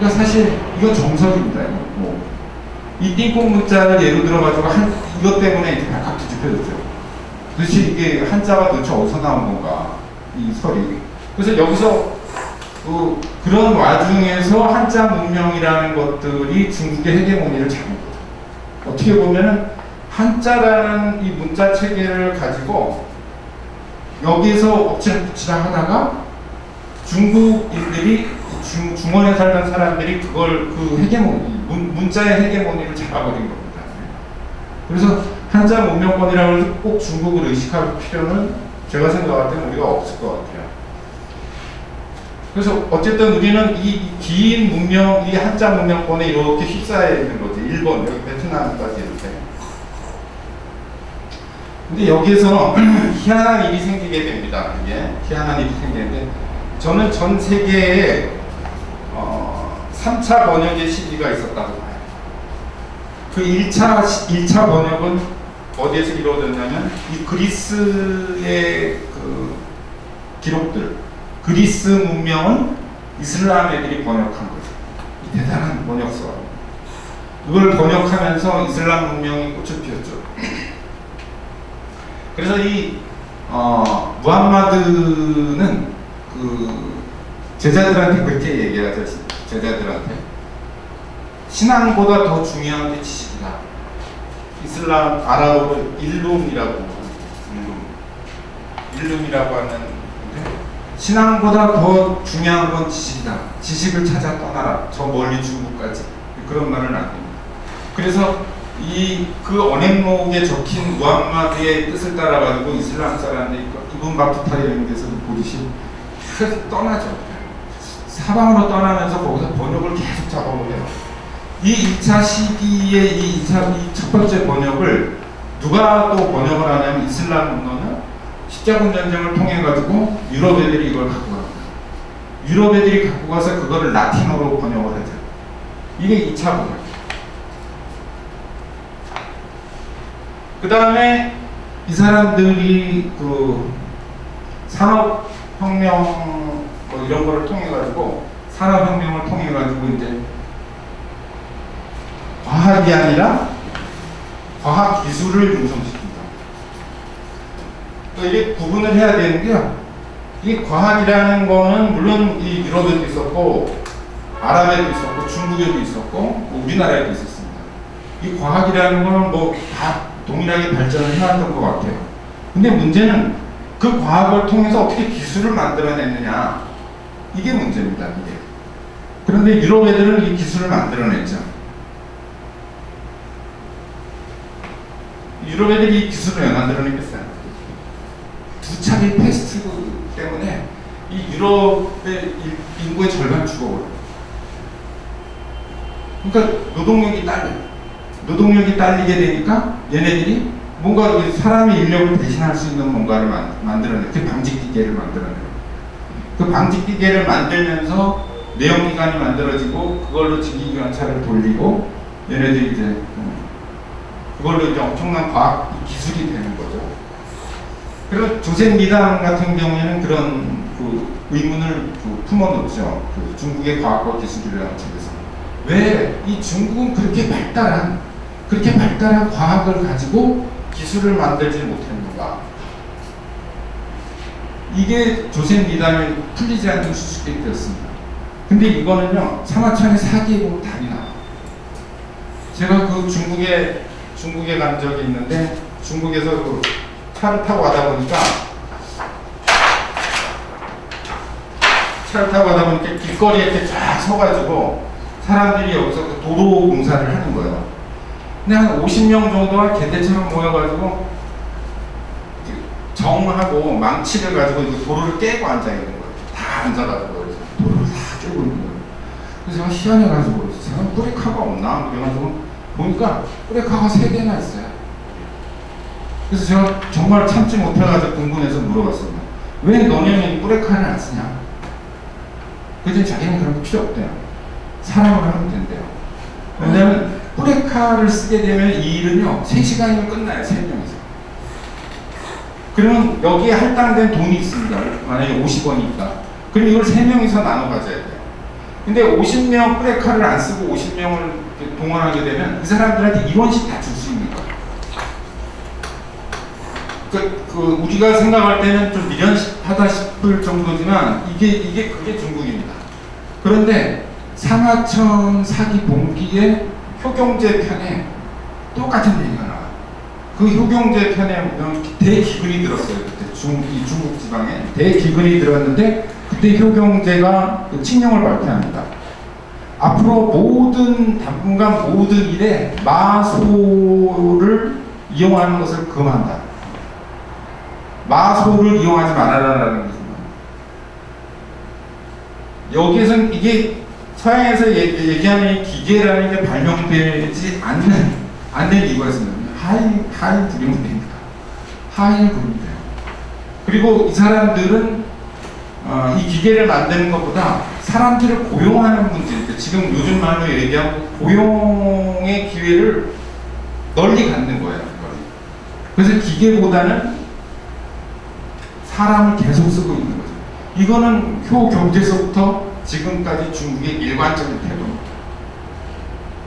그러니까 사실 이건 정석입니다. 이 띵콩 문자를 예로 들어가지고 이것 때문에 이제 각각 뒤집혀졌죠. 도대체 이게 한자가 도대체 어디서 나온 건가, 이 설이. 그래서 여기서 그런 와중에서 한자 문명이라는 것들이 중국의 헤게모니를 잡은 거죠. 어떻게 보면은 한자라는 이 문자 체계를 가지고 여기에서 엎치락뒤치락 하다가 중국인들이 중원에 살던 사람들이 그걸 그 헤게모니, 문자의 헤게모니를 잡아버린 겁니다. 그래서 한자 문명권이라고 해서 꼭 중국을 의식할 필요는 제가 생각할 때는 우리가 없을 것 같아요. 그래서 어쨌든 우리는 이 긴 문명, 이 한자 문명권에 이렇게 휩싸여 있는 거지. 일본, 여기 베트남까지 이렇게. 근데 여기서 희한한 일이 생기게 됩니다. 이게 희한한 일이 생기는데, 저는 전 세계에 3차 번역의 시기가 있었다고 봐요. 그 1차 번역은 어디에서 이루어졌냐면 이 그리스의 그 기록들, 그리스 문명은 이슬람 애들이 번역한 거죠. 이 대단한 번역서. 이걸 번역하면서 이슬람 문명이 꽃을 피웠죠. 그래서 이 무함마드는 그 제자들한테 그렇게 얘기하죠. 제자들한테 신앙보다 더 중요한 게 지식이다. 이슬람 아랍어로 일룸이라고 하는 신앙보다 더 중요한 건 지식이다. 지식을 찾아 떠나라. 저 멀리 중국까지. 그런 말을 남깁니다. 그래서 그 언행록에 적힌 무함마드의 뜻을 따라가지고 이슬람 사람들이 이분 바투타이에서도 보듯이 떠나죠. 사방으로 떠나면서 거기서 번역을 계속 작업을 해요. 이 2차 시기에 이 첫 번째 번역을 누가 또 번역을 하냐면 이슬람 문헌은 십자군 전쟁을 통해 가지고 유럽 애들이 이걸 갖고 갑니다. 유럽 애들이 갖고 가서 그거를 라틴어로 번역을 하죠. 이게 2차 번역. 그 다음에 이 사람들이 그 산업혁명 뭐 이런 거를 통해 가지고 산업혁명을 통해 가지고 이제 과학이 아니라 과학 기술을 융성시킨다. 그러니까 이게 구분을 해야 되는 게요. 이 과학이라는 거는 물론 이 유럽에도 있었고 아랍에도 있었고 중국에도 있었고 우리나라에도 있었습니다. 이 과학이라는 거는 뭐 다 동일하게 발전을 해왔던 것 같아요. 근데 문제는 그 과학을 통해서 어떻게 기술을 만들어냈느냐, 이게 문제입니다. 이게. 그런데 유럽 애들은 이 기술을 만들어냈죠. 유럽 애들이 이 기술을 왜 만들어냈겠어요? 두 차례 패스트 때문에 이 유럽의 인구의 절반 죽어버려요. 그러니까 노동력이 딸리게 되니까 얘네들이 뭔가 사람의 인력을 대신할 수 있는 뭔가를 만들어내요. 그 방직기계를 만들어내요. 그 방직기계를 만들면서 내연기관이 만들어지고 그걸로 증기기관차를 돌리고 얘네들이 이제 그걸로 이제 엄청난 과학 기술이 되는 거죠. 그리고 조셉 미담 같은 경우에는 그런 그 의문을 품어놓죠. 그 중국의 과학과 기술이라는 책에서 왜 이 중국은 그렇게 발달한 과학을 가지고 기술을 만들지 못했는가? 이게 조셉 미담이 풀리지 않는 수수께끼였습니다. 근데 이거는요, 사마천의 사기에 답이 나와요. 제가 그 중국에 간 적이 있는데, 중국에서 그 차를 타고 가다 보니까 길거리에 이렇게 쫙 서가지고 사람들이 여기서 그 도로 공사를 하는 거예요. 근데 한 50명 정도가 개떼처럼 모여가지고 정하고 망치를 가지고 도로를 깨고 앉아있는 거예요. 다 앉아가지고 도로를 다 깨고 있는 거예요. 그래서 제가 희한해가지고 제가 뿌레카가 없나? 그래가지고 보니까 뿌레카가 3개나 있어요. 그래서 제가 정말 참지 못해가지고 궁금해서 물어봤습니다. 왜 너네는 뿌레카를 안 쓰냐? 그랬더니 자기는 그런 거 필요 없대요. 사람을 하면 된대요. 왜냐면 뿌레카를 쓰게 되면 이 일은요 3시간이면 끝나요. 3명이서. 그러면 여기에 할당된 돈이 있습니다. 만약에 50원이 있다. 그럼 이걸 3명이서 나눠 가져야 돼요. 근데 50명 프레카를 안 쓰고 50명을 동원하게 되면 이 사람들한테 이원씩 다 줄 수 있는 거예요. 우리가 생각할 때는 좀 미련하다 싶을 정도지만 그게 중국입니다. 그런데 상하청 사기 봉기의 효경제 편에 똑같은 얘기가 나와요. 그 효경제 편에 보면 대기근이 들었어요. 그때 중국 지방에 대기근이 들었는데 그때 효경제가 칙령을 발표합니다. 앞으로 당분간 모든 일에 마소를 이용하는 것을 금한다. 마소를 이용하지 말아라라는 것입니다. 여기에서는 이게 서양에서 얘기하는 기계라는 게 발명되지 않는 이유가 있습니다. 하인 불임대입니다. 하인 불임대. 그리고 이 사람들은 이 기계를 만드는 것보다 사람들을 고용하는 문제, 지금 요즘 말로 얘기하면 고용의 기회를 널리 갖는 거예요. 그래서 기계보다는 사람을 계속 쓰고 있는 거죠. 이거는 효경제서부터 지금까지 중국의 일관적인 태도입니다.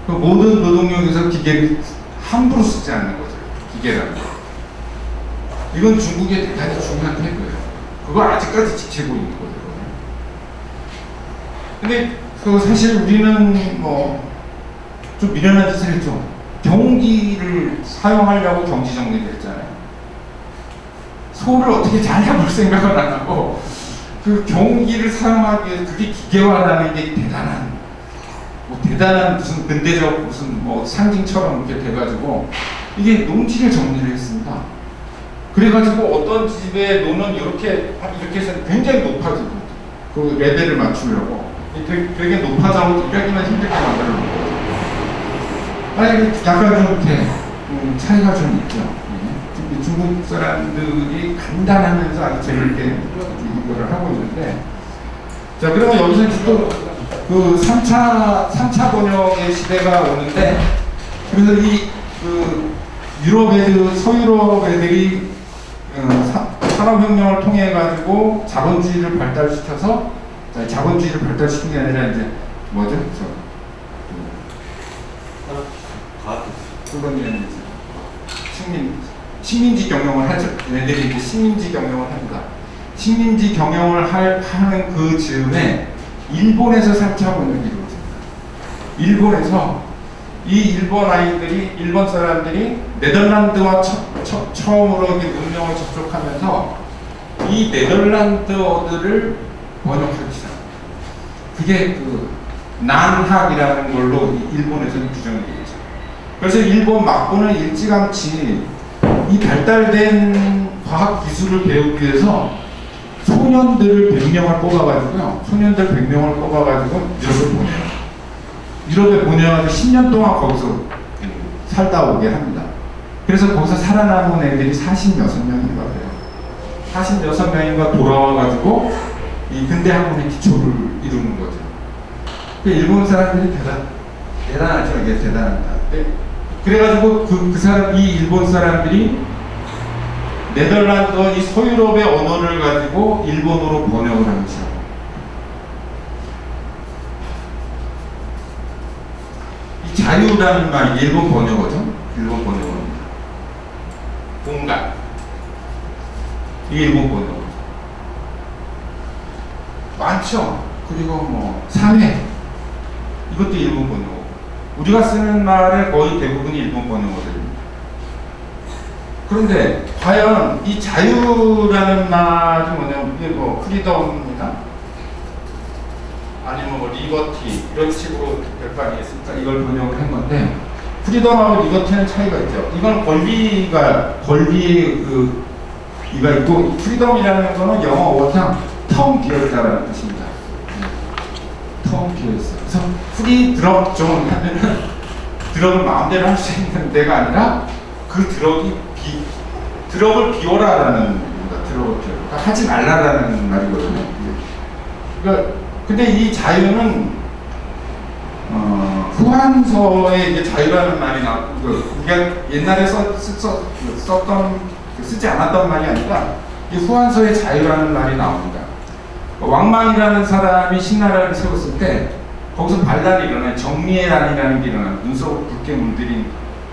모든 노동력에서 기계를 함부로 쓰지 않는 거죠. 기계라는 거. 이건 중국의 대단히 중요한 태도예요. 그걸 아직까지 지키고 있는 거죠. 근데 사실 우리는 좀 미련한 짓을 했죠. 경기를 사용하려고 경지 정리를 했잖아요. 소를 어떻게 잘 잡을 생각을 안 하고 그 경기를 사용하기 위해 그게 기계화라는 게 대단한 무슨 근대적 무슨 상징처럼 이렇게 돼가지고 이게 농지를 정리를 했습니다. 그래가지고 어떤 집에 노는 이렇게 해서 굉장히 높아지고 그 레벨을 맞추려고 되게 높아져서 빼기만 힘들게 만들어 놓은 거죠. 약간 좀 이렇게 차이가 좀 있죠. 중국 사람들이 간단하면서 아주 재밌게 이거를 하고 있는데, 자, 그러면 여기서 이제 또 그 3차 번역의 시대가 오는데, 그래서 서유럽 애들이 산업혁명을 통해 가지고 자본주의를 발달시켜서, 자본주의를 발달시킨 게 아니라 이제 뭐죠? 식민지 경영을 하죠. 얘네들이 이제 식민지 경영을 합니다. 식민지 경영을 하는 그 즈음에 일본에서 3차 번역이 이루어집니다. 일본에서 이 일본 사람들이 네덜란드와 처음으로 문명을 접촉하면서 이 네덜란드어들을 번역하기 시작합니다. 그게 난학이라는 걸로 일본에서는 규정이 되어 있죠. 그래서 일본 막부는 일찌감치 이 발달된 과학 기술을 배우기 위해서 소년들을 100명을 뽑아가지고요. 소년들 100명을 뽑아가지고 유럽을 보내요. 유럽에 보내가지고 10년 동안 거기서 살다 오게 합니다. 그래서 거기서 살아남은 애들이 46명인가 돼요. 46명인가 돌아와가지고 이 근대 학문의 기초를 이루는 거죠. 일본 사람들이 대단하죠. 이게 대단합니다. 그래가지고 이 일본 사람들이 네덜란드와 이 서유럽의 언어를 가지고 일본어로 번역을 하기 시작합니다. 이 자유라는 말이 일본 번역어죠. 일본 번역어입니다. 공간. 이게 일본 번역어죠. 많죠. 그리고 사회. 이것도 일본 번역어. 우리가 쓰는 말의 거의 대부분이 일본 번역어들입니다. 그런데 과연 이 자유라는 말이 뭐냐면 이게 프리덤이나 아니면 리버티 이런 식으로 될 거 아니겠습니까? 이걸 번역을 한 건데 프리덤하고 리버티는 차이가 있죠. 이건 권리의 이가 있고 프리덤이라는 거는 영어 어탕 텅 비어있다라는 뜻입니다. 텅 비어있어요. 그래서 프리 드럭 존 하면은 드럭을 마음대로 할 수 있는 데가 아니라 그 드럭을 비워라라는 겁니다. 드럭을 비워라. 그러니까 하지 말라라는 말이거든요. 그러니까 근데 이 자유는 후한서에 이제 자유라는 말이 우리가 옛날에 쓰지 않았던 말이 아니라 이 후한서에 자유라는 말이 나옵니다. 왕망이라는 사람이 신나라를 세웠을 때 거기서 반란이 일어나요. 정리해란이라는 게 일어나요. 눈썹을 붉게 물들인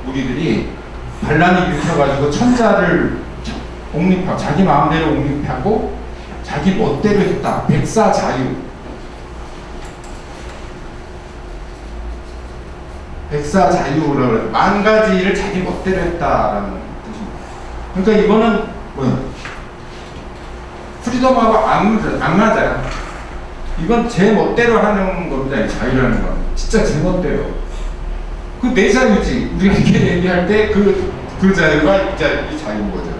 우리들이 반란을 일으켜가지고 천자를 옹립하고 자기 마음대로 옹립하고 자기 멋대로 했다. 백사자유. 백사자유를 만 가지를 자기 멋대로 했다라는 뜻입니다. 그러니까 이거는 뭐예요? 프리덤하고 안 맞아요. 이건 제 멋대로 하는 겁니다. 이 자유라는 건 진짜 제 멋대로. 그 내 자유지. 우리가 이렇게 얘기할 때 그 자유가 이 자유인 거죠.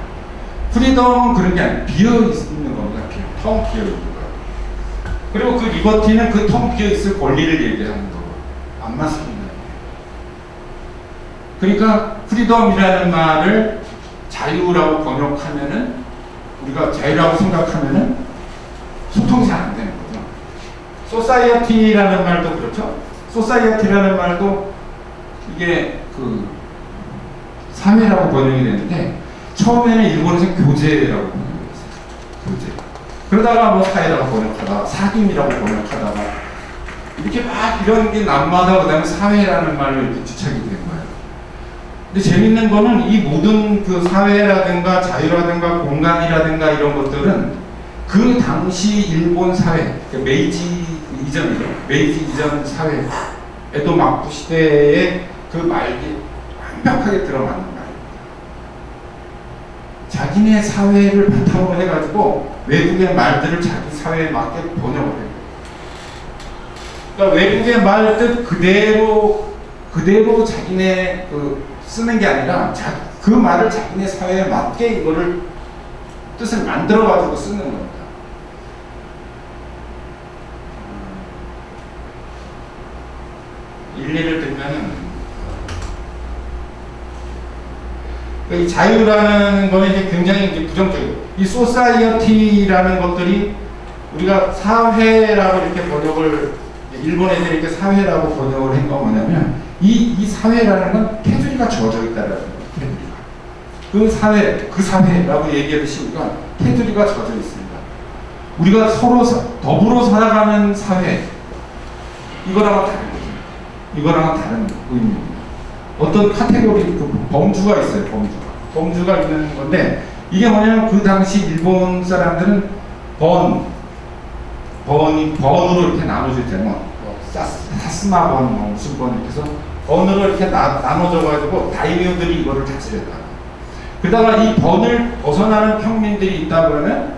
프리덤은 그런 게 아니에요. 비어 있는 겁니다. 텅 비어 있는 거예요. 그리고 그 리버티는 그 텅 비어 있을 권리를 얘기하는 거고 안 맞습니다. 그러니까 프리덤이라는 말을 자유라고 번역하면은 우리가 자유라고 생각하면은 소통이 잘 안 되는 거죠. 소사이어티라는 말도 그렇죠. 소사이어티라는 말도 이게 그 사회라고 번역이 되는데 처음에는 일본에서 교제라고 번역이 됐어요. 교제. 그러다가 뭐 사회라고 번역하다가 사귐이라고 번역하다가 이렇게 막 이런 게 남마다 그다음에 사회라는 말로 이렇게 뒤착이 된 거예요. 근데 재밌는 거는 이 모든 그 사회라든가 자유라든가 공간이라든가 이런 것들은 그 당시 일본 사회, 메이지 이전이죠. 메이지 이전 사회, 에도 막부 시대의 그 말이 완벽하게 들어맞는 말입니다. 자기네 사회를 바탕으로 해가지고 외국의 말들을 자기 사회에 맞게 번역을 해요. 그러니까 외국의 말 뜻 그대로 자기네 쓰는 게 아니라 그 말을 자기네 사회에 맞게 이거를 뜻을 만들어가지고 쓰는 겁니다. 일례를 들면은 이 자유라는 거는 이제 굉장히 이제 부정적이고 이 소사이어티라는 것들이 우리가 사회라고 이렇게 번역을 일본 애들이 이렇게 사회라고 번역을 한 건 뭐냐면 이 사회라는 건 테두리가 젖어 있다라는 거예요. 테두리가. 그 사회라고 얘기하듯이 우리가 테두리가 젖어 있습니다. 우리가 서로 더불어 살아가는 사회 이거랑은 다른 거죠. 이거랑은 다른 의미입니다. 어떤 카테고리 범주가 있어요. 범주가 있는 건데 이게 뭐냐면 그 당시 일본 사람들은 번으로 이렇게 나눠져 있잖아요. 사스마 번, 무슨 번 이렇게 해서 번으로 이렇게 나눠져 가지고 다이묘들이 이거를 다스렸다. 그러다가 이 번을 벗어나는 평민들이 있다 그러면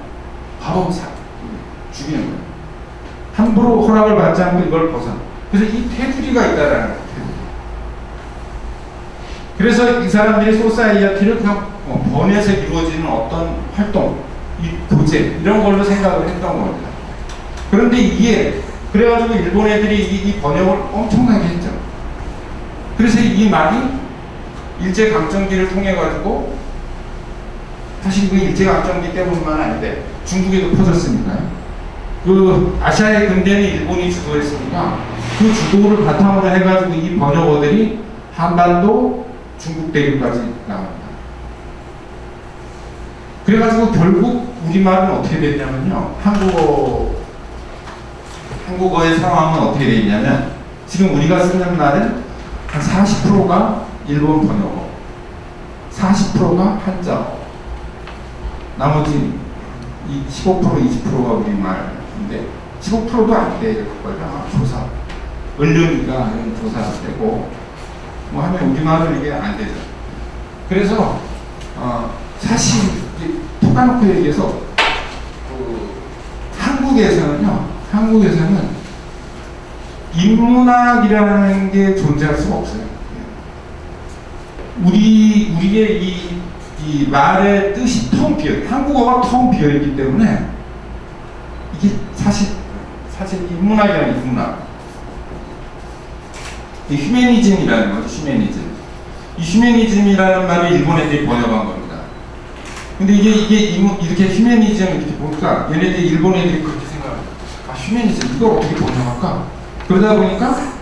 바로 죽이는 거예요. 함부로 허락을 받지 않고 이걸 벗어나. 그래서 이 테두리가 있다라는 거예요. 그래서 이 사람들이 소사이어티를 그냥 번에서 이루어지는 어떤 활동, 이 교제 이런 걸로 생각을 했던 겁니다. 그런데 이게 그래가지고 일본 애들이 이 번역을 엄청나게 했죠. 그래서 이 말이 일제강점기를 통해 가지고 사실 그 일제강점기 때문만 아닌데 중국에도 퍼졌으니까요. 그 아시아의 근대는 일본이 주도했으니까 그 주도를 바탕으로 해가지고 이 번역어들이 한반도 중국 대륙까지 나옵니다. 그래가지고 결국 우리말은 어떻게 됐냐면요. 한국어의 상황은 어떻게 되어 있냐면 지금 우리가 쓰는 말은 한 40%가 일본 번역어, 40%가 한자어, 나머지 15% 20%가 우리말인데 15%도 안 돼. 그걸 다 조사, 언론이가 하는 조사되고 뭐 하면 우리말은 이게 안 되죠. 그래서 사실 톡 까놓고 얘기해서 한국에서는 인문학이라는 게 존재할 수가 없어요. 우리의 이 말의 뜻이 텅 비어, 한국어가 텅 비어 있기 때문에 이게 사실 인문학이라는 인문학, 이 휴메니즘이라는 거죠. 이 휴메니즘이라는 말을 일본 애들이 번역한 겁니다. 근데 이게 이렇게 휴메니즘 이렇게 보니까 얘네들 일본 애들이 그렇게 생각합니다. 휴메니즘 이걸 어떻게 번역할까? 그러다 보니까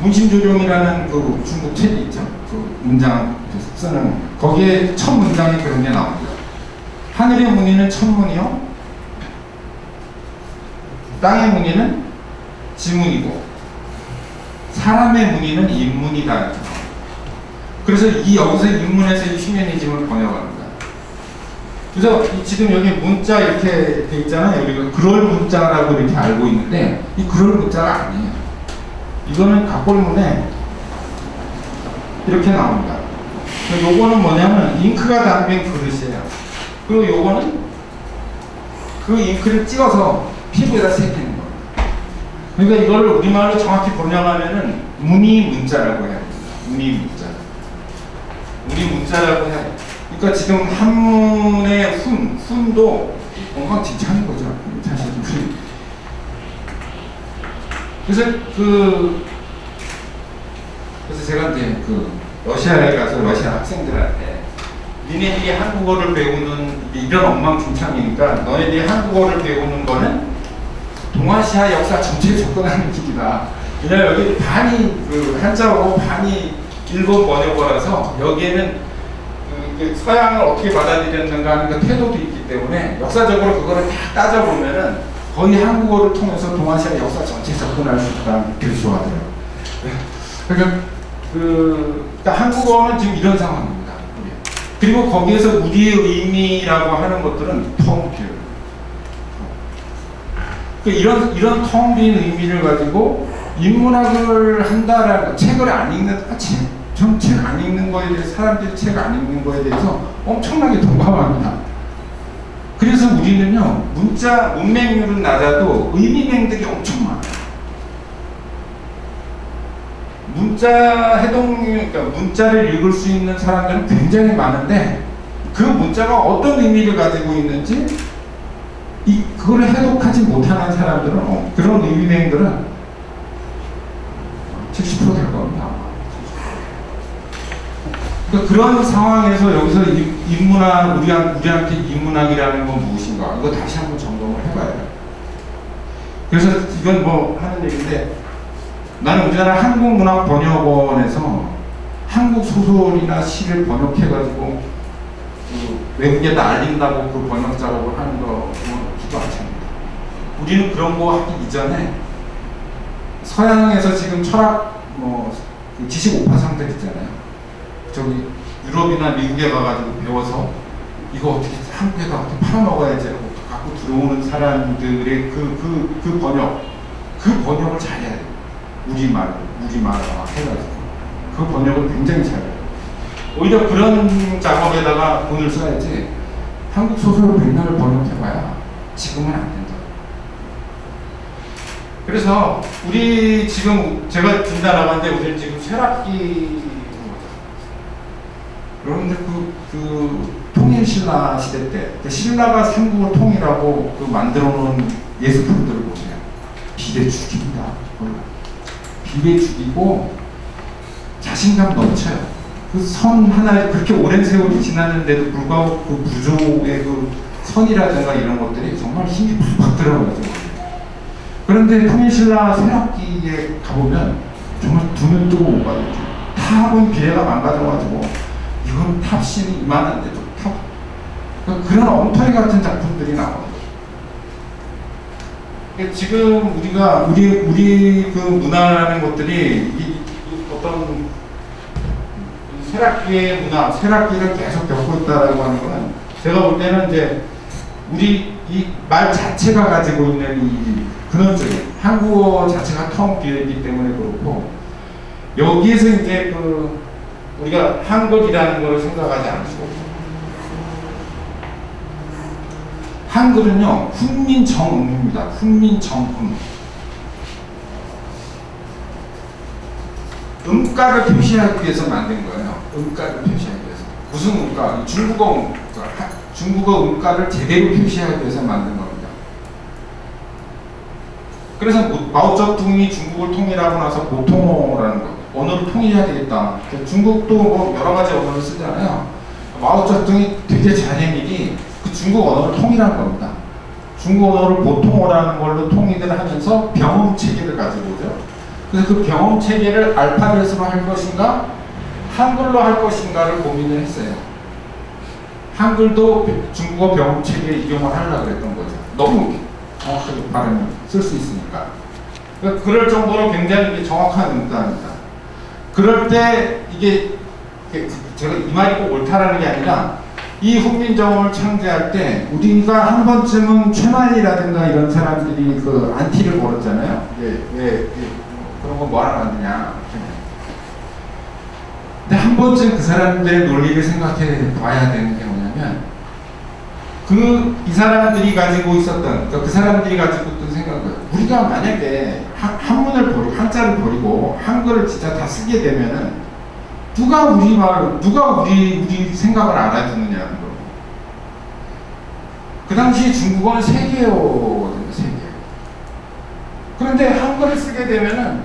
문심조정이라는 그 중국 책이 있죠. 그 문장 쓰는 거기에 첫 문장이 그런 게 나옵니다. 하늘의 무늬는 천문이요, 땅의 무늬는 지문이고 사람의 문의는 인문이다. 그래서 여기서 인문에서 이 휴머니즘을 번역합니다. 그래서 지금 여기 문자 이렇게 돼 있잖아요. 우리가 그럴 문자라고 이렇게 알고 있는데 이 그럴 문자가 아니에요. 이거는 각골문에 이렇게 나옵니다. 요거는 뭐냐면 잉크가 담긴 그릇이에요. 그리고 요거는 그 잉크를 찍어서 피부에다 새기는 거예요. 그러니까 이거를 우리말로 정확히 번역하면은 문이 문자라고 해야 됩니다. 문이 문자. 문이 문자라고 해야 돼요. 그러니까 지금 한문의 훈도 엉망진창인 거죠. 사실. 그래서 제가 이제 러시아에 가서 러시아 학생들한테 니네들이 한국어를 배우는 이런 엉망진창이니까 너네들이 한국어를 배우는 거는 동아시아 역사 전체에 접근하는 길이다. 왜냐면 여기 반이 한자어고 반이 일본 번역어라서 여기에는 서양을 어떻게 받아들였는가 하는 그 태도도 있기 때문에 역사적으로 그거를 다 따져보면은 거의 한국어를 통해서 동아시아 역사 전체에 접근할 수 있다는 그렇게 좋아하더라고요. 그러니까 한국어는 지금 이런 상황입니다. 그리고 거기에서 우리의 의미라고 하는 것들은 텅 비어요. 이런 텅 빈 의미를 가지고 인문학을 한다라는 책을 안 읽는 전 책 안 읽는 거에 대해서 사람들이 책 안 읽는 거에 대해서 엄청나게 동감합니다. 그래서 우리는요 문맹률은 낮아도 의미맹들이 엄청 많아요. 그러니까 문자를 읽을 수 있는 사람들은 굉장히 많은데 그 문자가 어떤 의미를 가지고 있는지 그걸 해독하지 못하는 사람들은 그런 의미맹들은 70% 될 겁니다. 그러니까 그런 상황에서 여기서 인문학, 우리한테 인문학이라는 건 무엇인가? 이거 다시 한번 점검을 해봐야 돼요. 그래서 이건 뭐 하는 얘기인데 나는 우리나라 한국문학번역원에서 한국 소설이나 시를 번역해가지고 외국에다 알린다고 그 번역 작업을 하는 거 기도 안 찹니다. 우리는 그런 거 하기 이전에 서양에서 지금 철학 지식 오파상들 있잖아요. 저기 유럽이나 미국에 가가지고 배워서 이거 어떻게 한국에다 어떻게 팔아먹어야지 하고 갖고 들어오는 사람들의 그 번역을 잘해야 돼요. 우리말로 해가지고 그 번역을 굉장히 잘해요. 오히려 그런 작업에다가 돈을 써야지 한국 소설을 백날을 번역해봐야 지금은 안 된다. 그래서 우리 지금 제가 진단 나갔는데 우리 지금 쇠락기 여러분들 통일신라 시대 때 신라가 삼국을 통일하고 만들어놓은 예술품들을 보세요. 비대죽입니다. 비대죽이고 자신감 넘쳐요. 그 선 하나에 그렇게 오랜 세월이 지났는데도 불구하고 그 부조의 그 선이라든가 이런 것들이 정말 힘이 팍팍 들어가죠. 그런데 통일신라 쇠락기에 가보면 정말 두 눈 뜨고 못 봐요. 탑은 비례가 망가져가지고 이건 탑신이 이만한데도 그런 엉터리 같은 작품들이 나와요. 지금 우리 그 문화라는 것들이 어떤 쇠락기의 문화, 쇠락기를 계속 겪고 있다라고 하는 거는 제가 볼 때는 이제 우리 이 말 자체가 가지고 있는 이 근원적인 한국어 자체가 텅 비어있기 때문에 그렇고 여기에서 이제 우리가 한글이라는 걸 생각하지 않을 수가 없어요. 한글은요, 훈민정음입니다. 훈민정음. 음가를 표시하기 위해서 만든 거예요. 음가를 표시하기 위해서. 무슨 음가? 중국어 음가를 제대로 표시하기 위해서 만든 겁니다. 그래서 마오쩌둥이 중국을 통일하고 나서 보통어라는 거. 언어를 통일해야 되겠다. 중국도 여러 가지 언어를 쓰잖아요. 마오쩌둥이 되게 잘한 일이 그 중국 언어를 통일한 겁니다. 중국 언어를 보통어라는 걸로 통일을 하면서 병음 체계를 가지고 오죠. 그래서 그 병음 체계를 알파벳으로 할 것인가, 한글로 할 것인가를 고민을 했어요. 한글도 중국어 병음 체계에 이용을 하려고 했던 거죠. 너무 정확하게 발음을 쓸 수 있으니까. 그러니까 그럴 정도로 굉장히 정확한 문단입니다. 그럴 때 이게 제가 이 말이 꼭 옳다라는 게 아니라 이 훈민정음을 창제할 때 우리가 한 번쯤은 최만희라든가 이런 사람들이 그 안티를 걸었잖아요. 왜 그런 거 뭐하러 만드냐. 근데 한 번쯤 그 사람들의 논리를 생각해 봐야 되는 게 뭐냐면 이 사람들이 가지고 있었던 그러니까 그 사람들이 가지고 있던 생각은 우리가 만약에 한문을 버리고 한자를 버리고 한글을 진짜 다 쓰게 되면은 누가 우리 생각을 알아주느냐는 거. 그 당시 중국어는 세계어거든요, 세계. 그런데 한글을 쓰게 되면은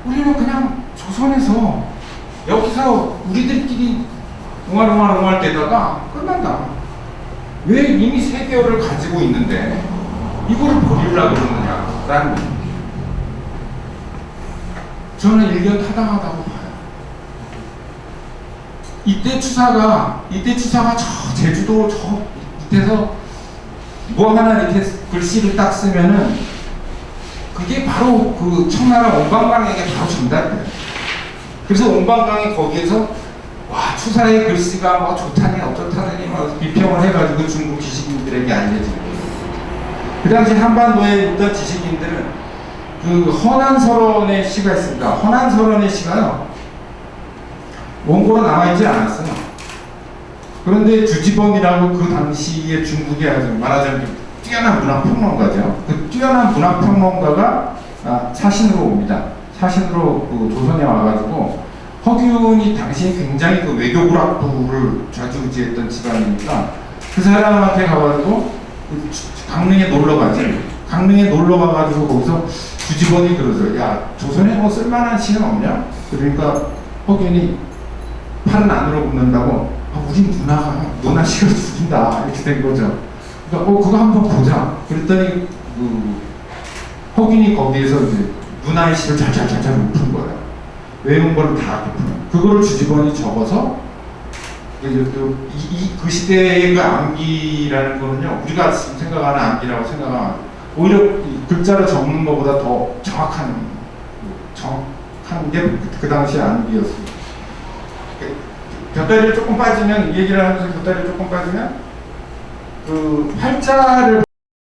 우리는 그냥 조선에서 여기서 우리들끼리 웅알웅알 대다가 끝난다. 왜 이미 세계어를 가지고 있는데 이거를 버리려고 그러느냐라는 거예요. 저는 일견 타당하다고 봐요. 이때 추사가 저 제주도 저 밑에서 뭐 하나 이렇게 글씨를 딱 쓰면은 그게 바로 그 청나라 온방강에게 바로 전달돼요. 그래서 온방강이 거기에서 와 추사의 글씨가 뭐 좋다니 어쩌다니 막 비평을 해가지고 중국 지식인들에게 알려지고 그 당시 한반도에 있던 지식인들은 그 허난설원의 시가 있습니다. 허난설원의 시가요 원고로 남아있지 않았어요. 그런데 주지번이라고 그 당시에 중국의 아주 말하자면 뛰어난 문학평론가죠. 그 뛰어난 문학평론가가 사신으로 옵니다. 사신으로 그 조선에 와가지고 허균이 당시 굉장히 그 외교불학부를 좌지우지했던 집안이니까 그 사람한테 가가지고 강릉에 놀러 가지. 강릉에 놀러 가가지고 거기서 주지번이 그러죠. 야 조선에 뭐 쓸만한 시는 없냐? 그러니까 허균이 팔은 안으로 굽는다고 우리 누나 시를 죽인다 이렇게 된 거죠. 그러니까 그거 한번 보자. 그랬더니 허균이 거기에서 이제 누나의 시를 잘잘잘잘 읊은 거예요. 외운 거를 다 읊은. 그거를 주지번이 적어서 그 시대의 그 암기라는 거는요 우리가 지금 생각하는 암기라고 생각하면 오히려 글자로 적는 것보다 더 정확한 게 그 당시 암기였습니다. 곁다리를 조금 빠지면 이 얘기를 하면서 곁다리를 조금 빠지면 그 활자를